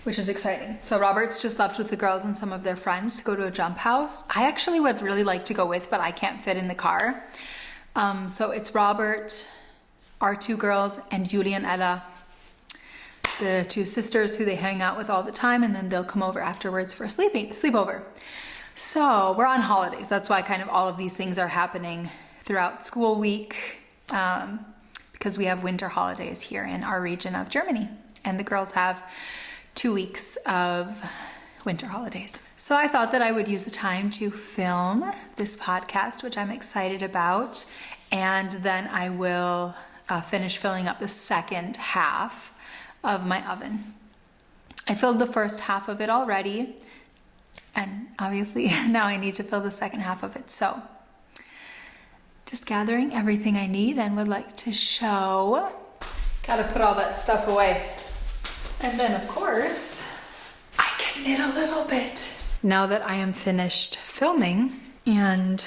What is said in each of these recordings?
which is exciting. So Robert's just left with the girls and some of their friends to go to a jump house. I actually would really like to go with, but I can't fit in the car. So it's Robert, our two girls, and Julie and Ella, the two sisters who they hang out with all the time, and then they'll come over afterwards for a sleepover. So we're on holidays. That's why kind of all of these things are happening throughout school week, because we have winter holidays here in our region of Germany, and the girls have 2 weeks of winter holidays. So I thought that I would use the time to film this podcast, which I'm excited about, and then I will finish filling up the second half of my oven. I filled the first half of it already, and obviously now I need to fill the second half of it. So just gathering everything I need and would like to show. Gotta put all that stuff away. And then of course, I can knit a little bit. Now that I am finished filming, and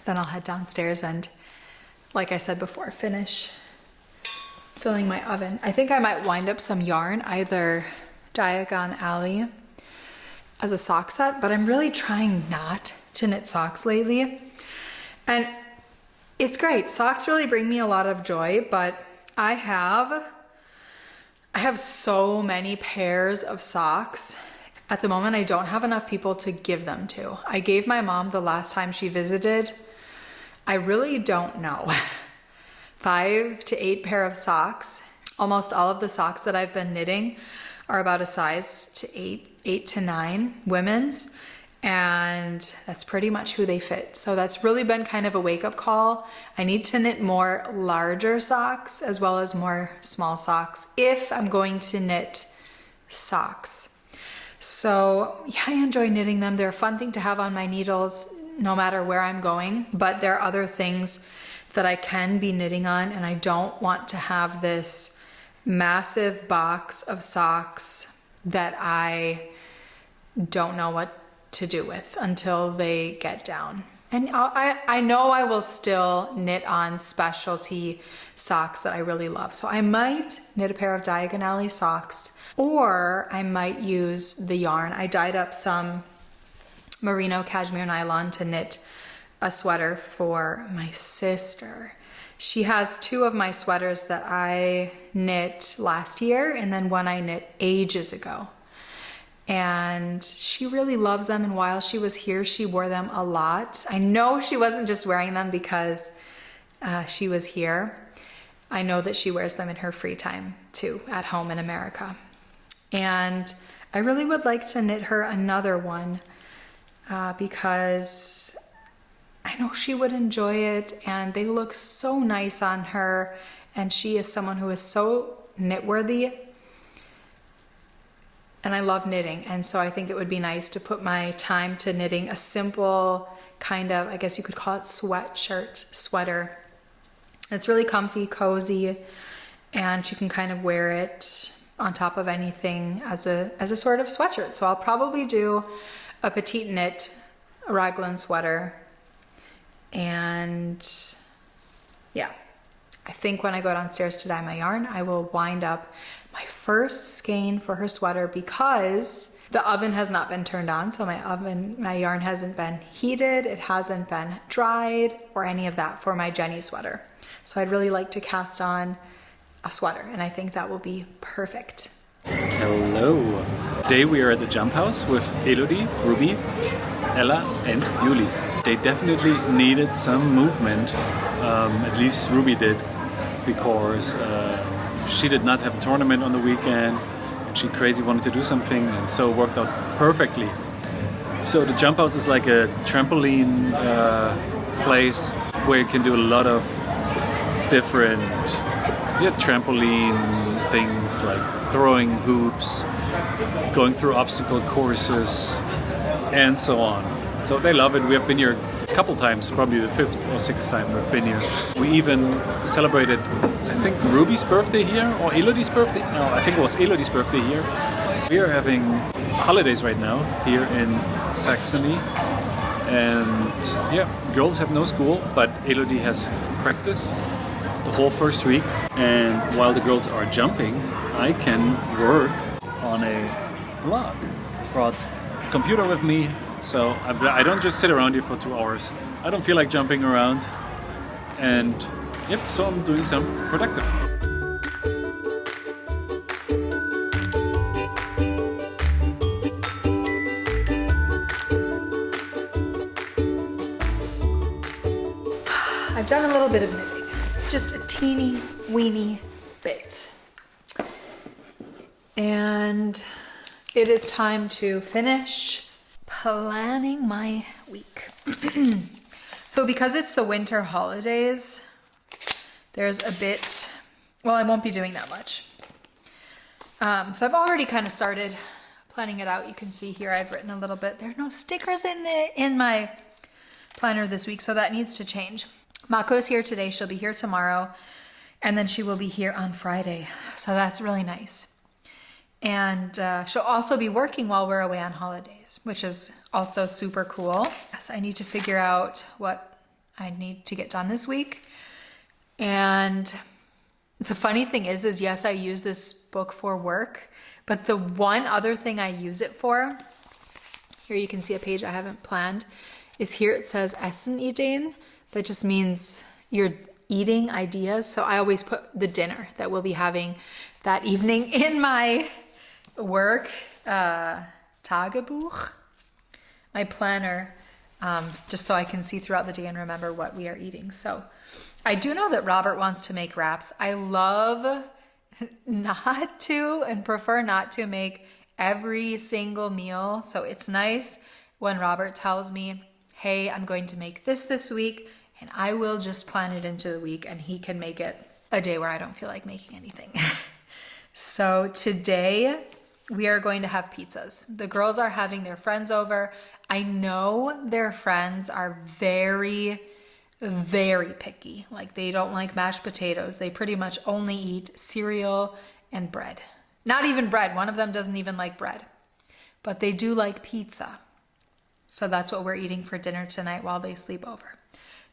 then I'll head downstairs and, like I said before, finish filling my oven. I think I might wind up some yarn, either Diagon Alley as a sock set, but I'm really trying not to knit socks lately. And it's great. Socks really bring me a lot of joy, but I have so many pairs of socks. At the moment, I don't have enough people to give them to. I gave my mom the last time she visited, I really don't know, 5 to 8 pair of socks. Almost all of the socks that I've been knitting are about a size to 8 to 9 women's, and that's pretty much who they fit. So that's really been kind of a wake-up call. I need to knit more larger socks as well as more small socks if I'm going to knit socks. So yeah, I enjoy knitting them. They're a fun thing to have on my needles no matter where I'm going, but there are other things that I can be knitting on, and I don't want to have this massive box of socks that I don't know what to do with until they get down. And I know I will still knit on specialty socks that I really love. So I might knit a pair of Diagon Alley socks, or I might use the yarn. I dyed up some merino cashmere nylon to knit a sweater for my sister. She has 2 of my sweaters that I knit last year, and then one I knit ages ago. And she really loves them, and while she was here, she wore them a lot. I know she wasn't just wearing them because she was here. I know that she wears them in her free time too, at home in America. And I really would like to knit her another one because I know she would enjoy it, and they look so nice on her, and she is someone who is so knit-worthy. And I love knitting, and so I think it would be nice to put my time to knitting a simple kind of, I guess you could call it sweater. It's really comfy, cozy, and she can kind of wear it on top of anything as a sort of sweatshirt. So I'll probably do a petite knit raglan sweater, and yeah, I think when I go downstairs to dye my yarn, I will wind up my first skein for her sweater, because the oven has not been turned on, so my yarn hasn't been heated, it hasn't been dried or any of that for my Jenny sweater. So I'd really like to cast on a sweater, and I think that will be perfect. Hello. Today we are at the jump house with Elodie, Ruby, Ella and Julie. They definitely needed some movement, at least Ruby did, because she did not have a tournament on the weekend, and she crazy wanted to do something, and so it worked out perfectly. So the jump house is like a trampoline place where you can do a lot of different trampoline things, like throwing hoops, going through obstacle courses, and so on. So they love it. We have been here a couple times, probably the 5th or 6th time we've been here. We even celebrated, I think, Ruby's birthday here, or Elodie's birthday. No, I think it was Elodie's birthday here. We are having holidays right now here in Saxony. And yeah, girls have no school, but Elodie has practice the whole first week. And while the girls are jumping, I can work on a vlog. Brought computer with me, so I don't just sit around here for 2 hours. I don't feel like jumping around, and yep, so I'm doing some productive. I've done a little bit of knitting, just a teeny weeny bit. And it is time to finish planning my week. So because it's the winter holidays, there's a bit, well, I won't be doing that much. So I've already kind of started planning it out. You can see here I've written a little bit. There are no stickers in my planner this week, so that needs to change. Mako's here today, she'll be here tomorrow, and then she will be here on Friday. So that's really nice. And she'll also be working while we're away on holidays, which is also super cool. Yes, I need to figure out what I need to get done this week. And the funny thing is yes, I use this book for work, but the one other thing I use it for, here you can see a page I haven't planned, is here it says Essenideen. That just means you're eating ideas. So I always put the dinner that we'll be having that evening in my work Tagebuch, my planner, just so I can see throughout the day and remember what we are eating. So I do know that Robert wants to make wraps. I love not to and prefer not to make every single meal. So it's nice when Robert tells me, hey, I'm going to make this week, and I will just plan it into the week, and he can make it a day where I don't feel like making anything. So today we are going to have pizzas. The girls are having their friends over. I know their friends are very, very picky. Like, they don't like mashed potatoes. They pretty much only eat cereal and bread. Not even bread. One of them doesn't even like bread, but they do like pizza. So that's what we're eating for dinner tonight while they sleep over.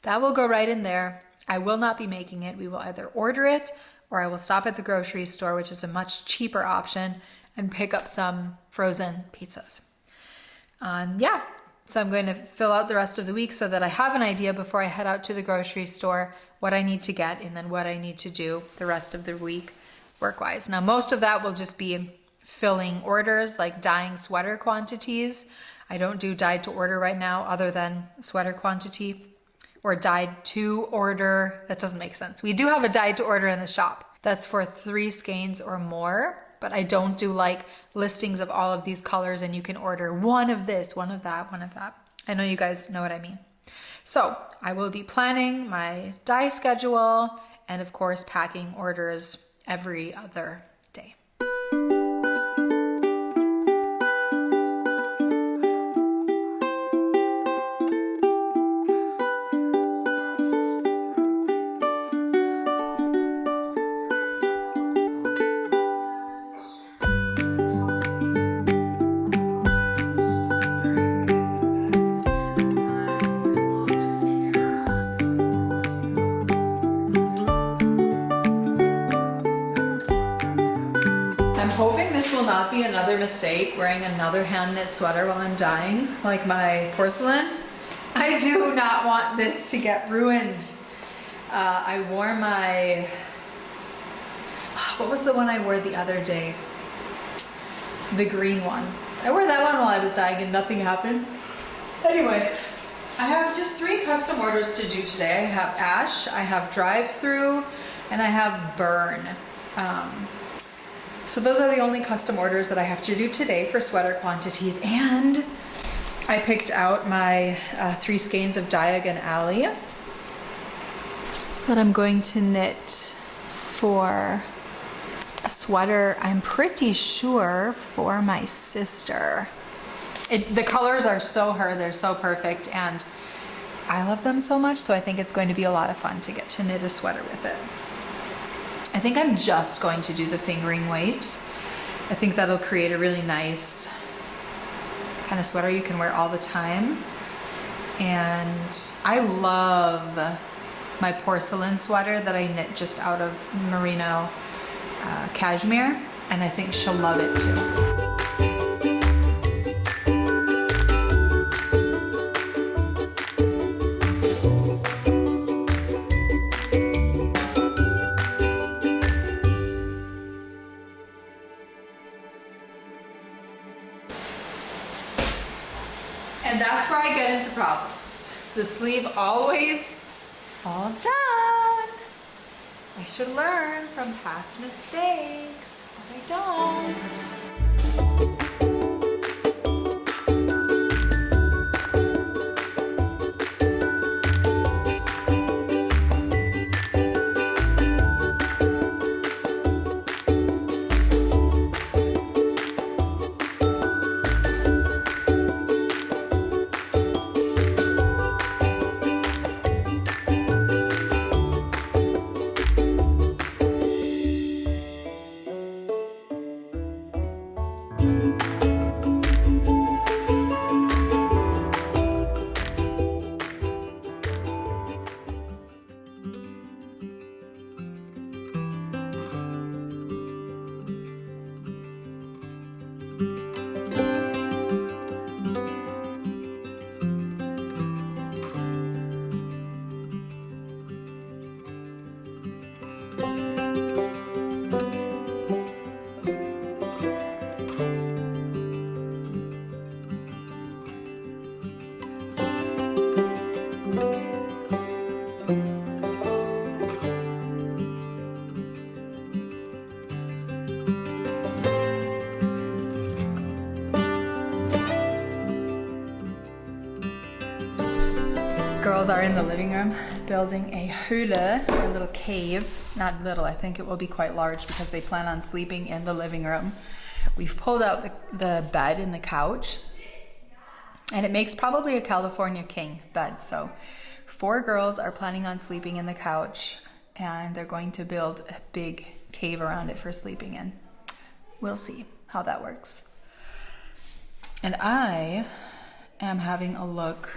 That will go right in there. I will not be making it. We will either order it or I will stop at the grocery store, which is a much cheaper option, and pick up some frozen pizzas. Yeah, so I'm going to fill out the rest of the week so that I have an idea before I head out to the grocery store what I need to get and then what I need to do the rest of the week work-wise. Now, most of that will just be filling orders, like dyeing sweater quantities. I don't do dyed to order right now other than sweater quantity, or dyed to order. That doesn't make sense. We do have a dyed to order in the shop. That's for 3 skeins or more, but I don't do like listings of all of these colors and you can order one of this, one of that, one of that. I know you guys know what I mean. So I will be planning my dye schedule and of course packing orders every other day. Hoping this will not be another mistake, wearing another hand knit sweater while I'm dyeing, like my porcelain. I do not want this to get ruined. I wore my, what was the one I wore the other day? The green one. I wore that one while I was dyeing and nothing happened. Anyway, I have just 3 custom orders to do today. I have Ash, I have Drive Through, and I have Burn. So those are the only custom orders that I have to do today for sweater quantities. And I picked out my 3 skeins of Diagon Alley that I'm going to knit for a sweater, I'm pretty sure, for my sister. The colors are so her, they're so perfect, and I love them so much, so I think it's going to be a lot of fun to get to knit a sweater with it. I think I'm just going to do the fingering weight. I think that'll create a really nice kind of sweater you can wear all the time. And I love my porcelain sweater that I knit just out of merino cashmere, and I think she'll love it too. And that's where I get into problems. The sleeve always falls down. I should learn from past mistakes, but I don't. Girls are in the living room building a hula, a little cave. Not little, I think it will be quite large because they plan on sleeping in the living room. We've pulled out the bed in the couch, and it makes probably a California king bed. So 4 girls are planning on sleeping in the couch, and they're going to build a big cave around it for sleeping in. We'll see how that works. And I am having a look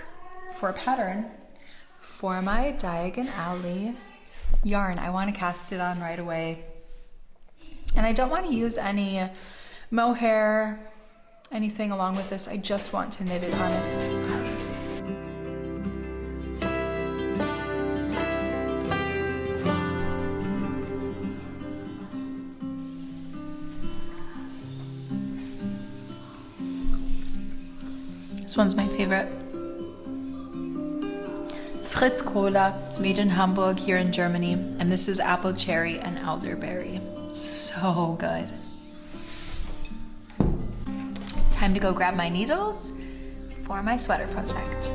for a pattern for my Diagon Alley yarn. I want to cast it on right away. And I don't want to use any mohair, anything along with this. I just want to knit it on its own. This one's my favorite. Fritz Cola. It's made in Hamburg here in Germany, and this is apple cherry and elderberry. So good. Time to go grab my needles for my sweater project.